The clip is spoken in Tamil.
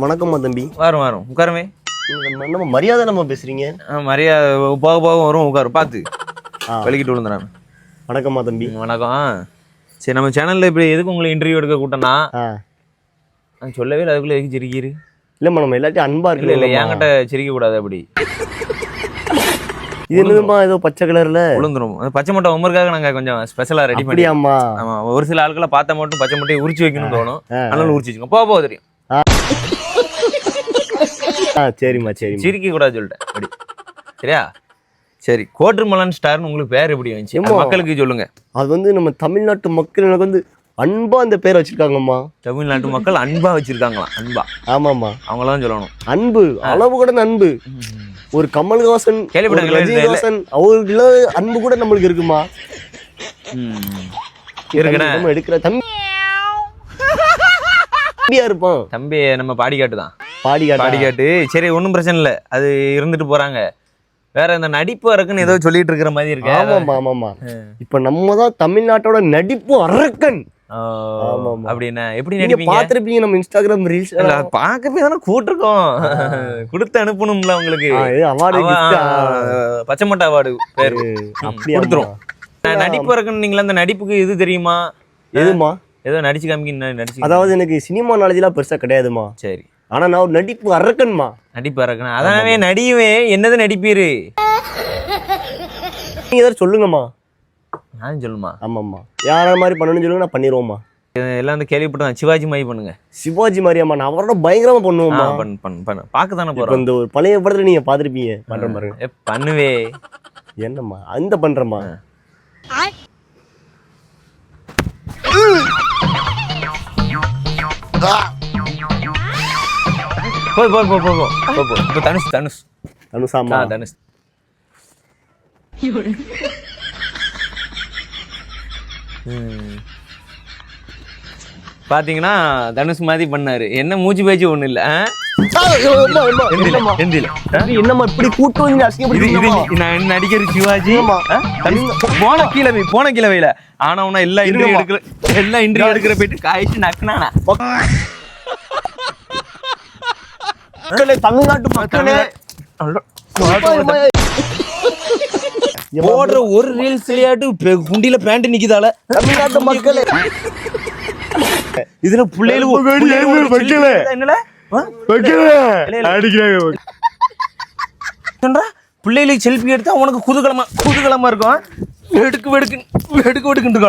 வணக்கம்மா தம்பி. வரும் வரும் உட்காருமே. நம்ம மரியாதை நம்ம பேசுறீங்க. மரியாதை போக போக வரும், உட்காரு பார்த்து வெளிக்கிட்டு விழுந்துறாங்க. வணக்கம்மா தம்பி. வணக்கம். சரி, நம்ம சேனல்ல இப்படி எதுக்கு உங்களுக்கு இன்டர்வியூ எடுக்க கூட்டம்னா சொல்லவே இல்லை, அதுக்குள்ள எதுக்கு சிரிக்கிரு? இல்லம்மா நம்ம எல்லாத்தையும் அன்பா இருக்கு. இல்லை என்கிட்ட சிரிக்க கூடாது. அப்படி இது என்னதுமா ஏதோ பச்சை கலர்ல விழுந்துரும். பச்சை மட்டை உமருக்காக நாங்க கொஞ்சம் ஸ்பெஷலா ரெடி பண்ணி. ஆமா, ஒரு சில ஆட்களை பார்த்தா மட்டும் பச்சை மட்டையை உரிச்சு வைக்கணும்னு தோணும், அதனால உரிச்சு வச்சுக்கோங்க. போக தெரியும். சரிம்மா சரி, சிரிக்க கூடாது சொல்லிட்டேன். அப்படி சரியா? சரி, கோட்டுமலன் ஸ்டார்னு உங்களுக்கு பேர் எப்படி வந்துச்சு மக்களுக்கு சொல்லுங்க. அது வந்து நம்ம தமிழ்நாட்டு மக்கள் எனக்கு வந்து அன்பா அந்த பேர் வச்சிருக்காங்கம்மா. தமிழ்நாட்டு மக்கள் அன்பா வச்சிருக்காங்களாம். அன்பா? ஆமாமா, அவங்களாம் சொல்லணும். அன்பு, அளவு கூட அன்பு. ஒரு கமல்ஹாசன், ரஜினிஹாசன் அவர்கள அன்பு கூட நம்மளுக்கு இருக்குமா? நம்ம எடுக்கிற தம்பியா இருப்பான். தம்பி நம்ம பாடிக்காட்டு தான். பாடிக்காட்டு. சரி, ஒன்றும் பிரச்சனை இல்லை, அது இருந்துட்டு போறாங்க. வேற இந்த நடிப்பு அரக்கன் ஏதோ சொல்லிட்டு இருக்கிற மாதிரி இருக்கு. ஆமாமா ஆமாமா. இப்ப நம்ம தான் தமிழ்நாட்டோட நடிப்பு அரக்கன். அப்படின்னா எப்படி நடிப்பீங்க? பாத்திருப்பீங்க நம்ம இன்ஸ்டாகிராம் ரீல்ஸ். பாக்கவே தானே கூட்டிருக்கோம், கொடுத்து அனுப்பணும்ல உங்களுக்கு. பச்சை மட்டை அவார்டு பேர் கொடுத்துரும். நடிப்பு அரக்கன். நீங்களா அந்த நடிப்புக்கு இது தெரியுமா? எதுமா? ஏதோ நடிச்சு காமிக்க. அதாவது எனக்கு சினிமா நாலேஜ் எல்லாம் பெருசா கிடையாதுமா. சரி, ஆனா நான் ஒரு நடிப்பு அரக்கன்மா. நடிப்பு அரக்கன்? அதானவே நடிவே. என்னது நடிப்பீரு? நீங்க ஏதாவது சொல்லுங்கம்மா. நான் சொல்லுமா? ஆமாம்மா, யார மாதிரி பண்ணணும்னு சொல்லுங்க, நான் பண்ணிடுவோம்மா. எல்லாம் வந்து கேள்விப்பட்டேன், சிவாஜி மாதிரி பண்ணுங்க. சிவாஜி மாதிரியாம்மா? நான் அவரோட பயங்கரமா பண்ணுவோம்மா. பண்ண பார்க்க தானே போறோம். இந்த ஒரு பழைய படத்துல நீங்க பாத்திருப்பீங்க. பண்ற பாருங்க. பண்ணுவே. என்னம்மா அந்த பண்றமா? போ தனுஷ் தனுஷ் தனுஷாமா? தனுஷ். பாத்தீங்கன்னா தனுஷ் மாதிரி பண்ணாரு. என்ன மூச்சு பேச்சு ஒண்ணு இல்ல. என்னம்மா இப்படி கூட்டு வந்து அசிங்கப்படுத்தி? நான் நடிக்கிற சிவாஜி போன கிழவையில ஆனவனா எல்லா இன்டர்வியூ எடுக்கிற போயிட்டு காய்ச்சி நக்குனானா. தமிழ்நாட்டு மக்களே போடுற ஒரு ரீல்ஸ் விளையாட்டு குண்டில பேண்ட் நிக்குதால. தமிழ்நாட்டு மக்களே இதுல பிள்ளைகளுக்கு செல்ஃபி எடுத்தா உனக்கு குதூகலமா இருக்கும். எடுக்கு வெடுக்குன்னு